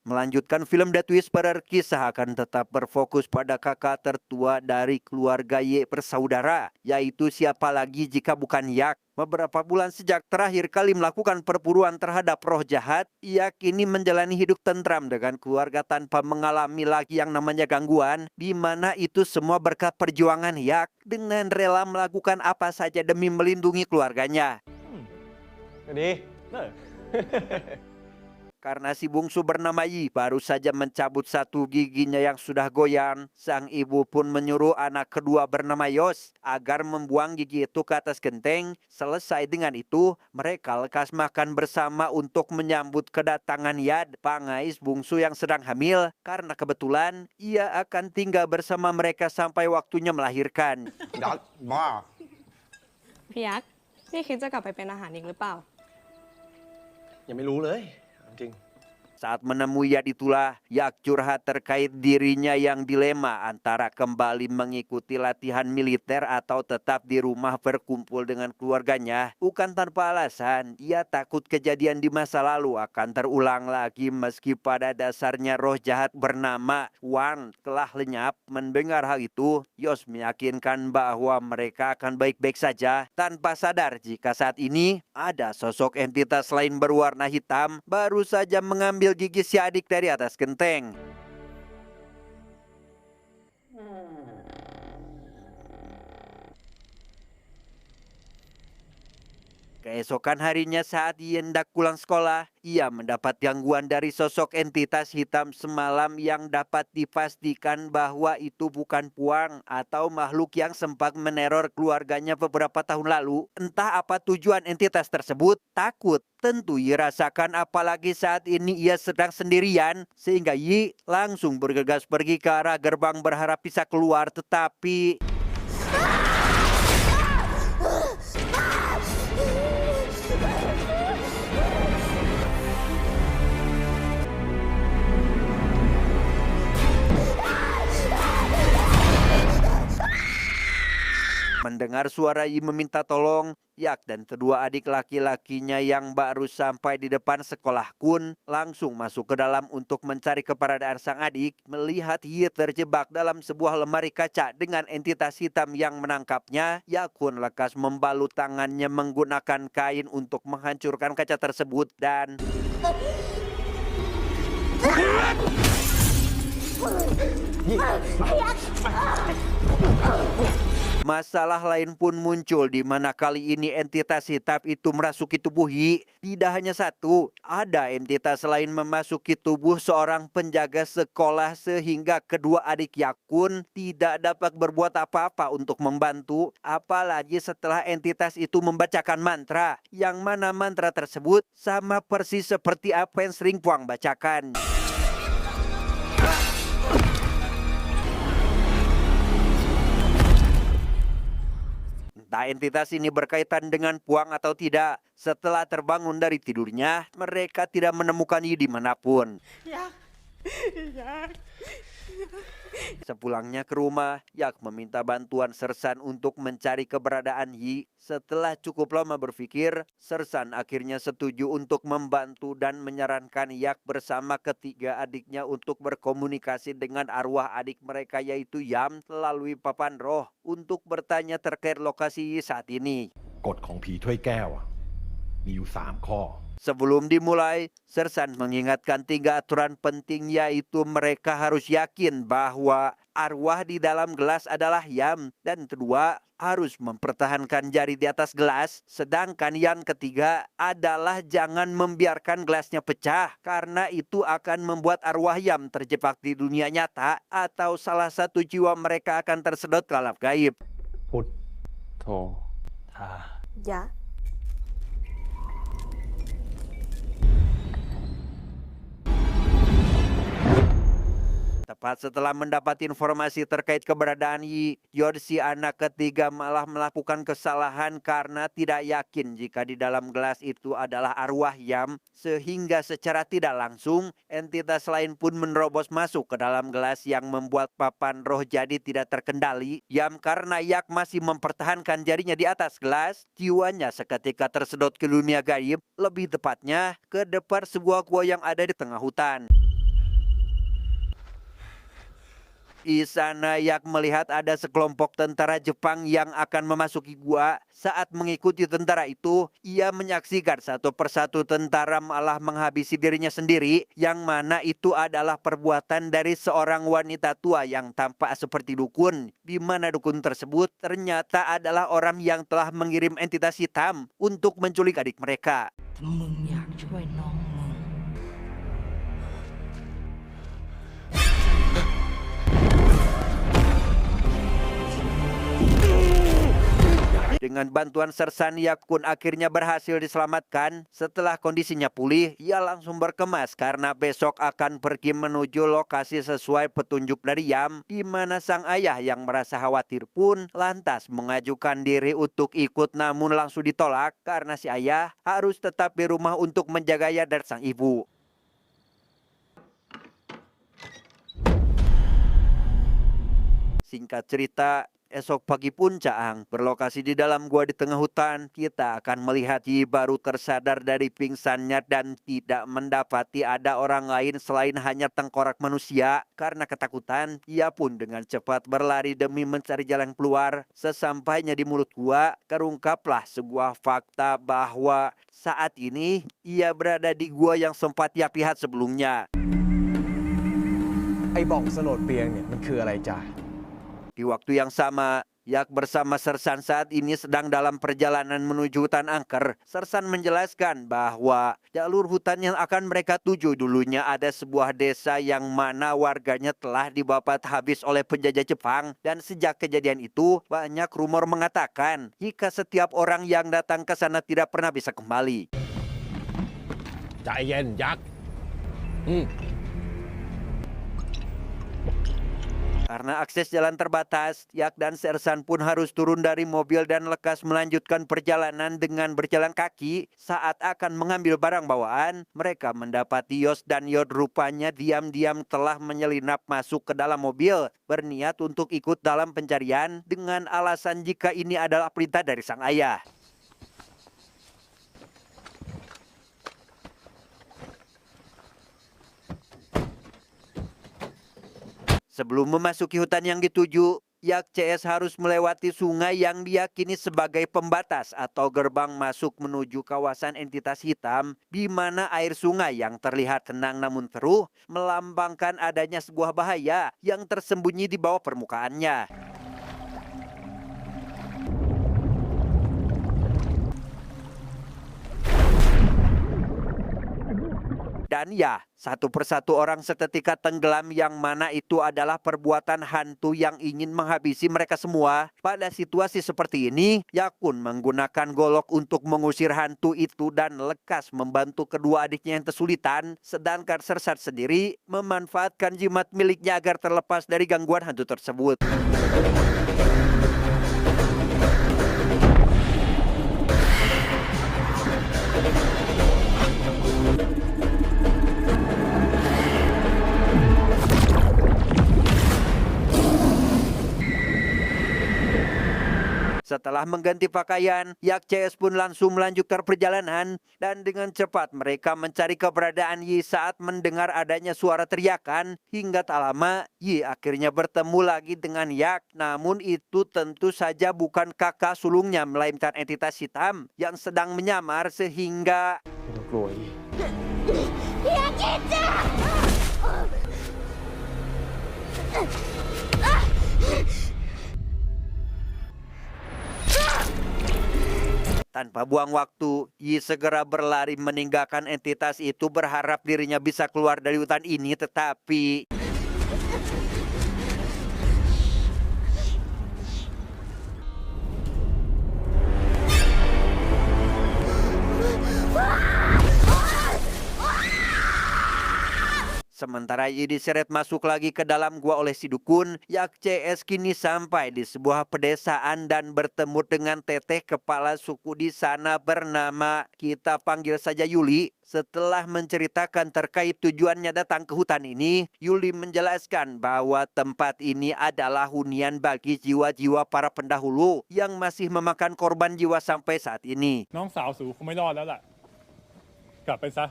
Melanjutkan film The Whisperer, kisah akan tetap berfokus pada kakak tertua dari keluarga Ye bersaudara, yaitu siapa lagi jika bukan Yak. Beberapa bulan sejak terakhir kali melakukan perburuan terhadap roh jahat, Yak kini menjalani hidup tentram dengan keluarga tanpa mengalami lagi yang namanya gangguan, di mana itu semua berkat perjuangan Yak dengan rela melakukan apa saja demi melindungi keluarganya. Đi. Karena si bungsu bernama Yi baru saja mencabut satu giginya yang sudah goyang, sang ibu pun menyuruh anak kedua bernama Yos agar membuang gigi itu ke atas genteng. Selesai dengan itu, mereka lekas makan bersama untuk menyambut kedatangan Yad, pangais bungsu yang sedang hamil, karena kebetulan ia akan tinggal bersama mereka sampai waktunya melahirkan. ยักษ์บ้า พี่ยักษ์นี่คิดจะกลับไปเป็นอาหารอีกหรือเปล่า ยังไม่รู้เลยจริง Saat menemui Yad itulah Yak curhat terkait dirinya yang dilema antara kembali mengikuti latihan militer atau tetap di rumah berkumpul dengan keluarganya. Bukan tanpa alasan, ia takut kejadian di masa lalu akan terulang lagi meski pada dasarnya roh jahat bernama Wang telah lenyap. Mendengar hal itu, Yos meyakinkan bahwa mereka akan baik-baik saja tanpa sadar jika saat ini ada sosok entitas lain berwarna hitam baru saja mengambil gigi si adik dari atas genteng. Keesokan harinya saat ia hendak pulang sekolah, ia mendapat gangguan dari sosok entitas hitam semalam yang dapat dipastikan bahwa itu bukan Puang atau makhluk yang sempat meneror keluarganya beberapa tahun lalu. Entah apa tujuan entitas tersebut, takut tentu Yi rasakan, apalagi saat ini ia sedang sendirian, sehingga Yi langsung bergegas pergi ke arah gerbang berharap bisa keluar, tetapi mendengar suara Yi meminta tolong, Yak dan kedua adik laki-lakinya yang baru sampai di depan sekolah Kun langsung masuk ke dalam untuk mencari keberadaan sang adik. Melihat Yi terjebak dalam sebuah lemari kaca dengan entitas hitam yang menangkapnya, Yak Kun lekas membalut tangannya menggunakan kain untuk menghancurkan kaca tersebut dan masalah lain pun muncul di mana kali ini entitas hitam itu merasuki tubuh Yi. Tidak hanya satu, ada entitas lain memasuki tubuh seorang penjaga sekolah sehingga kedua adik Yakun tidak dapat berbuat apa-apa untuk membantu. Apalagi setelah entitas itu membacakan mantra, yang mana mantra tersebut sama persis seperti apa yang sering Puang bacakan. Entah entitas ini berkaitan dengan Puang atau tidak, setelah terbangun dari tidurnya, mereka tidak menemukan Yi dimanapun. Sepulangnya ke rumah, Yak meminta bantuan Sersan untuk mencari keberadaan Yi. Setelah cukup lama berpikir, Sersan akhirnya setuju untuk membantu dan menyarankan Yak bersama ketiga adiknya untuk berkomunikasi dengan arwah adik mereka yaitu Yam melalui papan roh untuk bertanya terkait lokasi Yi saat ini. กฎของผีถ้วยแก้วมีอยู่3 ข้อ Sebelum dimulai, Sersan mengingatkan 3 aturan penting, yaitu mereka harus yakin bahwa arwah di dalam gelas adalah Yam, dan kedua, harus mempertahankan jari di atas gelas. Sedangkan yang ketiga adalah jangan membiarkan gelasnya pecah, karena itu akan membuat arwah Yam terjebak di dunia nyata atau salah satu jiwa mereka akan tersedot ke alam gaib. พุทโธทา Ya. Tepat Sesaat setelah mendapat informasi terkait keberadaan Yi, Yod si anak ketiga malah melakukan kesalahan karena tidak yakin jika di dalam gelas itu adalah arwah Yam, sehingga secara tidak langsung entitas lain pun menerobos masuk ke dalam gelas yang membuat papan roh jadi tidak terkendali. Yam karena Yak masih mempertahankan jarinya di atas gelas, jiwanya seketika tersedot ke dunia gaib, lebih tepatnya ke depan sebuah gua yang ada di tengah hutan. Di sana Yak melihat ada sekelompok tentara Jepang yang akan memasuki gua. Saat mengikuti tentara itu, ia menyaksikan satu persatu tentara malah menghabisi dirinya sendiri, yang mana itu adalah perbuatan dari seorang wanita tua yang tampak seperti dukun, di mana dukun tersebut ternyata adalah orang yang telah mengirim entitas hitam untuk menculik adik mereka. มึงอยากช่วยน้องมึง Dengan bantuan Sersan, Yak pun akhirnya berhasil diselamatkan. Setelah kondisinya pulih, ia langsung berkemas karena besok akan pergi menuju lokasi sesuai petunjuk dari Yam, di mana sang ayah yang merasa khawatir pun lantas mengajukan diri untuk ikut, namun langsung ditolak karena si ayah harus tetap di rumah untuk menjaga Ya dan sang ibu. Singkat cerita, esok pagi pun Caang berlokasi di dalam gua di tengah hutan. Kita akan melihat Yi baru tersadar dari pingsannya dan tidak mendapati ada orang lain selain hanya tengkorak manusia. Karena ketakutan, ia pun dengan cepat berlari demi mencari jalan keluar. Sesampainya di mulut gua, terungkaplah sebuah fakta bahwa saat ini ia berada di gua yang sempat ia lihat sebelumnya. ไอ้บ่องโฉนดเปียงเนี่ยมันคืออะไรจ๊ะ Di waktu yang sama, Yak bersama Sersan saat ini sedang dalam perjalanan menuju hutan angker. Sersan menjelaskan bahwa jalur hutan yang akan mereka tuju dulunya ada sebuah desa yang mana warganya telah dibabat habis oleh penjajah Jepang. Dan sejak kejadian itu, banyak rumor mengatakan jika setiap orang yang datang ke sana tidak pernah bisa kembali. ใจเย็นยักษ์ Karena akses jalan terbatas, Yak dan Sersan pun harus turun dari mobil dan lekas melanjutkan perjalanan dengan berjalan kaki. Saat akan mengambil barang bawaan, mereka mendapati Yos dan Yod rupanya diam-diam telah menyelinap masuk ke dalam mobil, berniat untuk ikut dalam pencarian dengan alasan jika ini adalah perintah dari sang ayah. Sebelum memasuki hutan yang dituju, Yak CS harus melewati sungai yang diyakini sebagai pembatas atau gerbang masuk menuju kawasan entitas hitam, di mana air sungai yang terlihat tenang namun keruh melambangkan adanya sebuah bahaya yang tersembunyi di bawah permukaannya. Dan ya, satu persatu orang seketika tenggelam, yang mana itu adalah perbuatan hantu yang ingin menghabisi mereka semua. Pada situasi seperti ini, Yakun menggunakan golok untuk mengusir hantu itu dan lekas membantu kedua adiknya yang kesulitan. Sedangkan Sersan sendiri memanfaatkan jimat miliknya agar terlepas dari gangguan hantu tersebut. Setelah mengganti pakaian, Yak CS pun langsung melanjutkan perjalanan dan dengan cepat mereka mencari keberadaan Yi saat mendengar adanya suara teriakan. Hingga tak lama, Yi akhirnya bertemu lagi dengan Yak. Namun itu tentu saja bukan kakak sulungnya, melainkan entitas hitam yang sedang menyamar sehingga... กลัวอี Tanpa buang waktu, Yi segera berlari meninggalkan entitas itu, berharap dirinya bisa keluar dari hutan ini, tetapi... Sementara Yi diseret masuk lagi ke dalam gua oleh si dukun, Yak CS kini sampai di sebuah pedesaan dan bertemu dengan teteh kepala suku di sana bernama, kita panggil saja Yuli. Setelah menceritakan terkait tujuannya datang ke hutan ini, Yuli menjelaskan bahwa tempat ini adalah hunian bagi jiwa-jiwa para pendahulu yang masih memakan korban jiwa sampai saat ini. น้องสาวสูคงไม่รอดแล้วล่ะ กลับไปซะ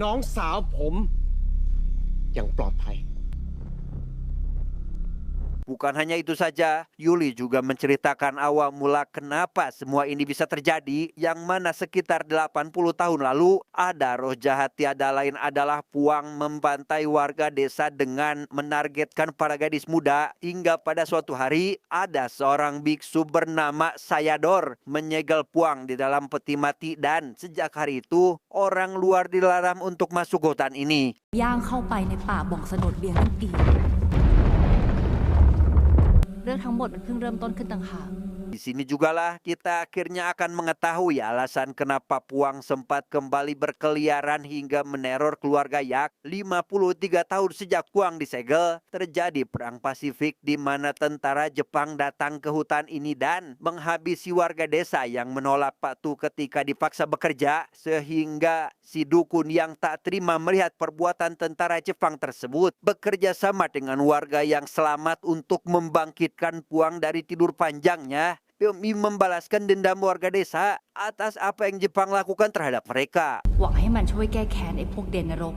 น้องสาวผมยังปลอดภัย Bukan hanya itu saja, Yuli juga menceritakan awal mula kenapa semua ini bisa terjadi, yang mana sekitar 80 tahun lalu ada roh jahat tiada lain adalah Puang membantai warga desa dengan menargetkan para gadis muda, hingga pada suatu hari ada seorang biksu bernama Sayador menyegel Puang di dalam peti mati, dan sejak hari itu orang luar dilarang untuk masuk hutan ini. ย่างเข้าไปในป่าบ่องสนดเบียงนั่นเองเรื่องทั้งหมดมันเพิ่งเริ่มต้นขึ้นต่างหาก Di sini jugalah kita akhirnya akan mengetahui alasan kenapa Puang sempat kembali berkeliaran hingga meneror keluarga Yak. 53 tahun sejak Puang disegel, terjadi perang Pasifik di mana tentara Jepang datang ke hutan ini dan menghabisi warga desa yang menolak patuh ketika dipaksa bekerja, sehingga si dukun yang tak terima melihat perbuatan tentara Jepang tersebut bekerja sama dengan warga yang selamat untuk membangkitkan Puang dari tidur panjangnya demi membalaskan dendam warga desa atas apa yang Jepang lakukan terhadap mereka. หวังให้มันช่วยแก้แค้นไอ้พวกเด่นนรก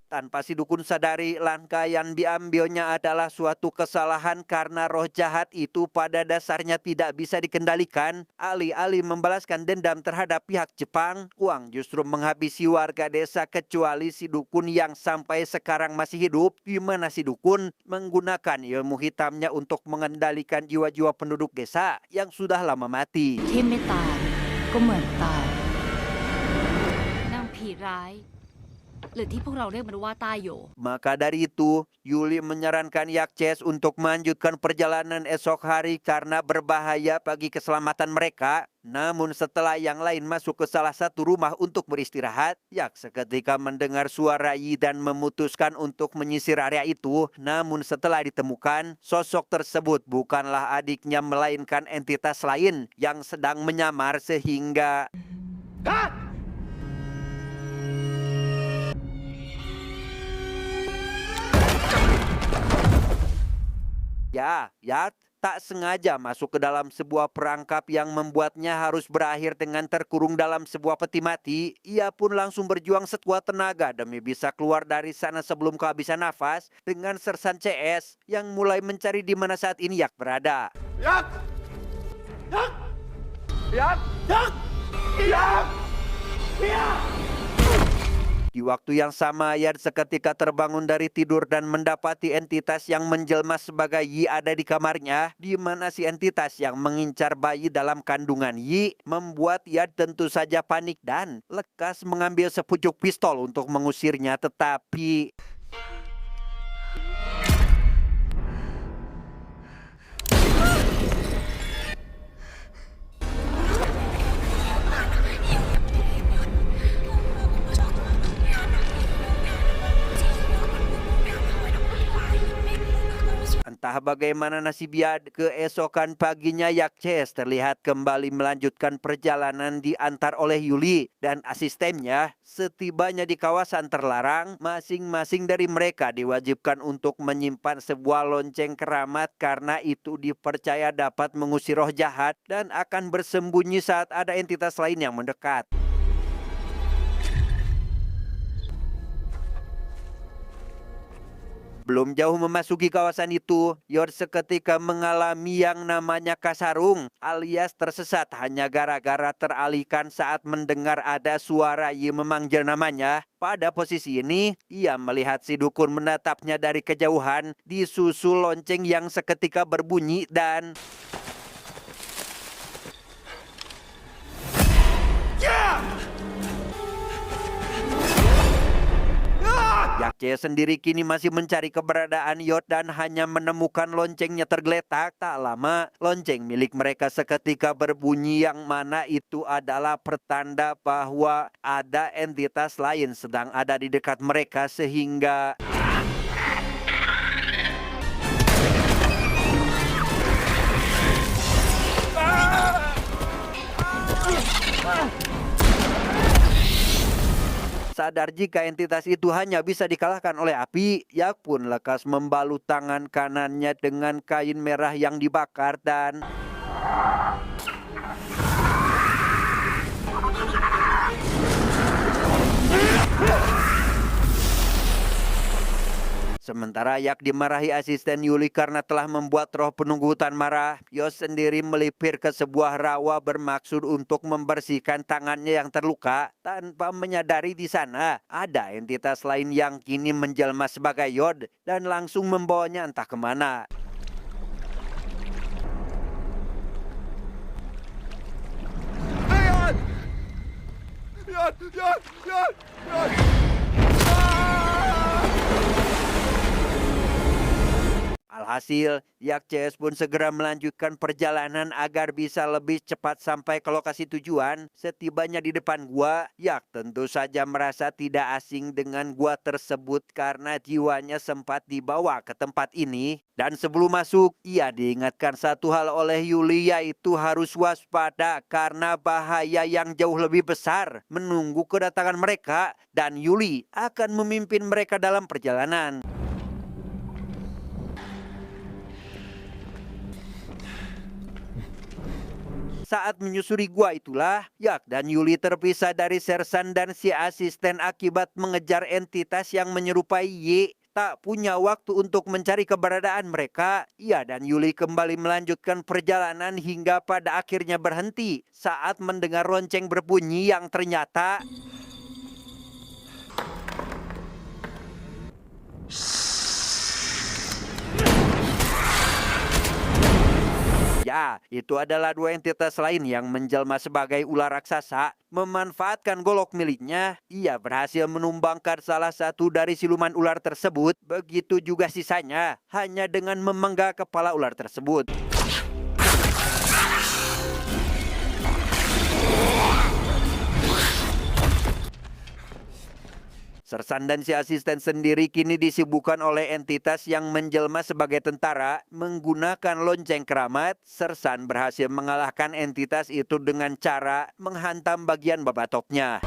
Tanpa si dukun sadari, langkah yang diambilnya adalah suatu kesalahan karena roh jahat itu pada dasarnya tidak bisa dikendalikan. Alih-alih membalaskan dendam terhadap pihak Jepang, Puang justru menghabisi warga desa kecuali si dukun yang sampai sekarang masih hidup, di mana si dukun menggunakan ilmu hitamnya untuk mengendalikan jiwa-jiwa penduduk desa yang sudah lama mati. ที่ไม่ตายก็เหมือนตายนางผีร้ายหรือที่พวกเราเรียกมันว่าต้าโย Maka dari itu, Yuli menyarankan Yak Ches untuk melanjutkan perjalanan esok hari karena berbahaya bagi keselamatan mereka. Namun setelah yang lain masuk ke salah satu rumah untuk beristirahat, Yak seketika mendengar suara Yi dan memutuskan untuk menyisir area itu. Namun setelah ditemukan, sosok tersebut bukanlah adiknya melainkan entitas lain yang sedang menyamar sehingga... Ya, tak sengaja masuk ke dalam sebuah perangkap yang membuatnya harus berakhir dengan terkurung dalam sebuah peti mati. Ia pun langsung berjuang sekuat tenaga demi bisa keluar dari sana sebelum kehabisan nafas dengan sersan CS yang mulai mencari di mana saat ini Yak berada. Yak! Yak! Yak! Yak! Yak! Yak! Di waktu yang sama, Yan seketika terbangun dari tidur dan mendapati entitas yang menjelma sebagai Yi ada di kamarnya, di mana si entitas yang mengincar bayi dalam kandungan Yi membuat Yan tentu saja panik dan lekas mengambil sepucuk pistol untuk mengusirnya, tetapi... Entah bagaimana nasibnya, keesokan paginya Yak Ches terlihat kembali melanjutkan perjalanan diantar oleh Yuli dan asistennya. Setibanya di kawasan terlarang, masing-masing dari mereka diwajibkan untuk menyimpan sebuah lonceng keramat karena itu dipercaya dapat mengusir roh jahat dan akan bersembunyi saat ada entitas lain yang mendekat. Belum jauh memasuki kawasan itu, Yor seketika mengalami yang namanya kasarung alias tersesat hanya gara-gara teralihkan saat mendengar ada suara Yi memanggil namanya. Pada posisi ini, ia melihat si dukun menatapnya dari kejauhan, disusul lonceng yang seketika berbunyi dan... Yakce sendiri kini masih mencari keberadaan Yod dan hanya menemukan loncengnya tergeletak. Tak lama, lonceng milik mereka seketika berbunyi yang mana itu adalah pertanda bahwa ada entitas lain sedang ada di dekat mereka sehingga sadar jika entitas itu hanya bisa dikalahkan oleh api, Yak pun lekas membalut tangan kanannya dengan kain merah yang dibakar dan sementara Yak dimarahi asisten Yuli karena telah membuat roh penunggu hutan marah, Yos sendiri melipir ke sebuah rawa bermaksud untuk membersihkan tangannya yang terluka tanpa menyadari di sana ada entitas lain yang kini menjelma sebagai Yod dan langsung membawanya entah kemana. Alhasil, Yakces pun segera melanjutkan perjalanan agar bisa lebih cepat sampai ke lokasi tujuan. Setibanya di depan gua, Yak tentu saja merasa tidak asing dengan gua tersebut karena jiwanya sempat dibawa ke tempat ini. Dan sebelum masuk, ia diingatkan satu hal oleh Yuli, yaitu harus waspada karena bahaya yang jauh lebih besar menunggu kedatangan mereka dan Yuli akan memimpin mereka dalam perjalanan. Saat menyusuri gua itulah, Yak dan Yuli terpisah dari Sersan dan si asisten akibat mengejar entitas yang menyerupai Y. Tak punya waktu untuk mencari keberadaan mereka, ia dan Yuli kembali melanjutkan perjalanan hingga pada akhirnya berhenti saat mendengar lonceng berbunyi yang ternyata ya, itu adalah dua entitas lain yang menjelma sebagai ular raksasa. Memanfaatkan golok miliknya, ia berhasil menumbangkan salah satu dari siluman ular tersebut. Begitu juga sisanya, hanya dengan memenggal kepala ular tersebut. Sersan dan si asisten sendiri kini disibukkan oleh entitas yang menjelma sebagai tentara. Menggunakan lonceng keramat, Sersan berhasil mengalahkan entitas itu dengan cara menghantam bagian babatoknya.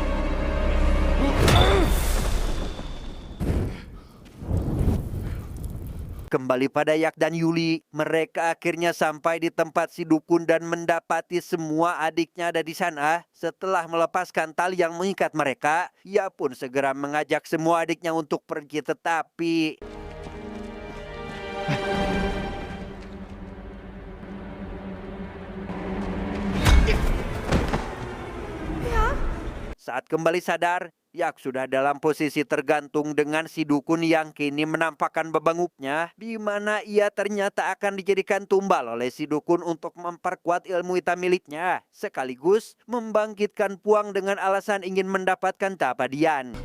Kembali pada Yak dan Yuli, mereka akhirnya sampai di tempat si dukun dan mendapati semua adiknya ada di sana. Setelah melepaskan tali yang mengikat mereka, ia pun segera mengajak semua adiknya untuk pergi, tetapi saat kembali sadar, Yak sudah dalam posisi tergantung dengan si dukun yang kini menampakkan bebanguknya, di mana ia ternyata akan dijadikan tumbal oleh si dukun untuk memperkuat ilmu hitam miliknya, sekaligus membangkitkan Puang dengan alasan ingin mendapatkan tapadian.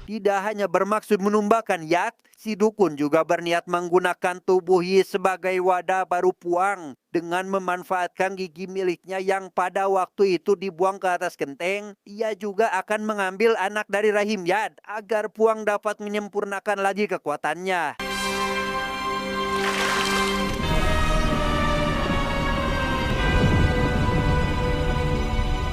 Tidak hanya bermaksud menumbalkan Yak, si dukun juga berniat menggunakan tubuh Yi sebagai wadah baru Puang dengan memanfaatkan gigi miliknya yang pada waktu itu dibuang ke atas genteng. Ia juga akan mengambil anak dari rahim Yad agar Puang dapat menyempurnakan lagi kekuatannya.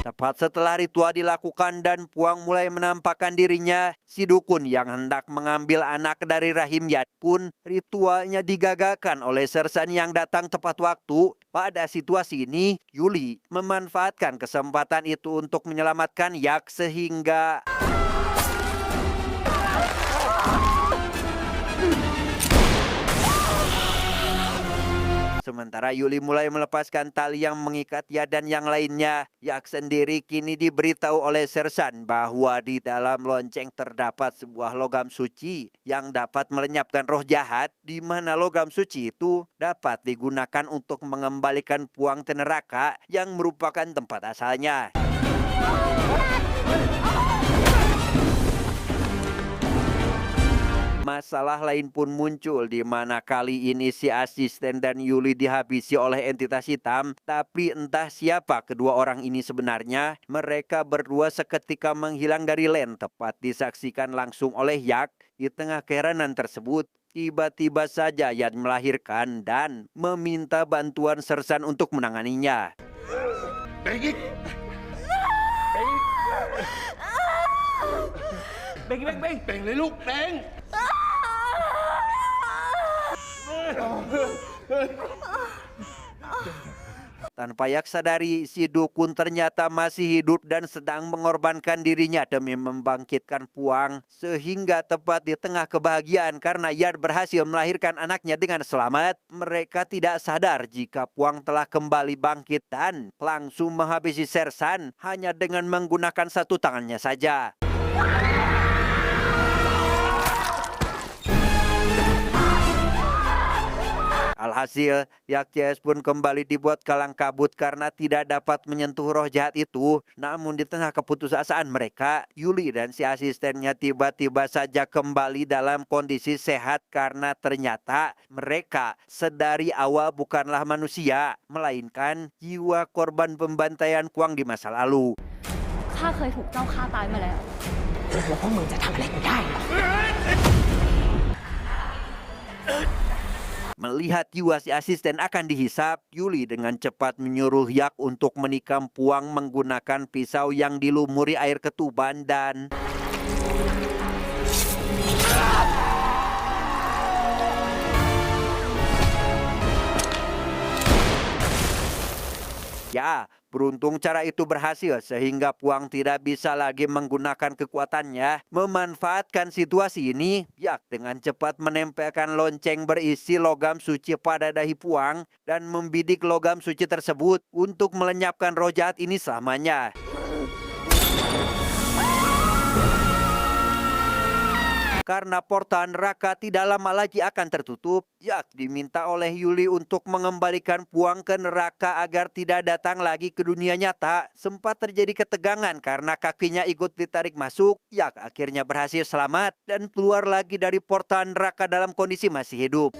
Tepat setelah ritual dilakukan dan Puang mulai menampakkan dirinya, si dukun yang hendak mengambil anak dari rahim Yad pun ritualnya digagalkan oleh Sersan yang datang tepat waktu. Pada situasi ini, Yuli memanfaatkan kesempatan itu untuk menyelamatkan Yak sehingga sementara Yuli mulai melepaskan tali yang mengikat Yad dan yang lainnya, Yak sendiri kini diberitahu oleh Sersan bahwa di dalam lonceng terdapat sebuah logam suci yang dapat melenyapkan roh jahat, di mana logam suci itu dapat digunakan untuk mengembalikan Puang ke neraka yang merupakan tempat asalnya. Masalah lain pun muncul di mana kali ini si asisten dan Yuli dihabisi oleh entitas hitam. Tapi entah siapa kedua orang ini sebenarnya. Mereka berdua seketika menghilang dari Len, tepat disaksikan langsung oleh Yak. Di tengah keheranan tersebut, tiba-tiba saja Yan melahirkan dan meminta bantuan Sersan untuk menanganinya. Bengเลยลูกแบง Tanpa Yak sadari, si dukun ternyata masih hidup dan sedang mengorbankan dirinya demi membangkitkan Puang. Sehingga tepat di tengah kebahagiaan karena Yan berhasil melahirkan anaknya dengan selamat, mereka tidak sadar jika Puang telah kembali bangkit dan langsung menghabisi Sersan hanya dengan menggunakan satu tangannya saja. Alhasil, Yak CS pun kembali dibuat kalang kabut karena tidak dapat menyentuh roh jahat itu. Namun di tengah keputusasaan mereka, Yuli dan si asistennya tiba-tiba saja kembali dalam kondisi sehat karena ternyata mereka sedari awal bukanlah manusia, melainkan jiwa korban pembantaian Kuang di masa lalu. ข้าเคยถูกเจ้าฆ่าตายมาแล้ว แล้วพวกมึงจะทำอะไรกูได้เหรอ Melihat jiwa si asisten akan dihisap, Yuli dengan cepat menyuruh Yak untuk menikam Puang menggunakan pisau yang dilumuri air ketuban dan... Ya, beruntung cara itu berhasil sehingga Puang tidak bisa lagi menggunakan kekuatannya. Memanfaatkan situasi ini, Yak dengan cepat menempelkan lonceng berisi logam suci pada dahi Puang dan membidik logam suci tersebut untuk melenyapkan roh jahat ini selamanya. Karena portal neraka tidak lama lagi akan tertutup, Yak diminta oleh Yuli untuk mengembalikan Puang ke neraka agar tidak datang lagi ke dunia nyata. Sempat terjadi ketegangan karena kakinya ikut ditarik masuk. Yak akhirnya berhasil selamat dan keluar lagi dari portal neraka dalam kondisi masih hidup.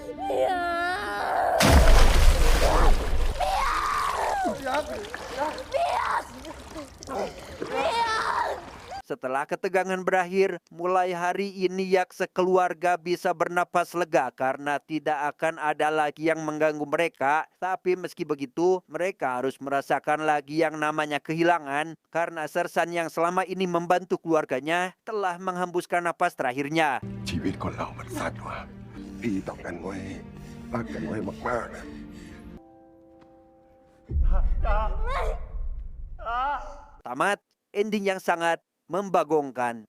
Setelah ketegangan berakhir, mulai hari ini Yak sekeluarga bisa bernapas lega karena tidak akan ada lagi yang mengganggu mereka. Tapi meski begitu, mereka harus merasakan lagi yang namanya kehilangan karena Sersan yang selama ini membantu keluarganya telah menghembuskan napas terakhirnya. ชีวิตคนเรามันสั้นว่ะพี่ต้องกันไว้รักกันไว้มากๆนะ Tamat, ending yang sangat membagongkan.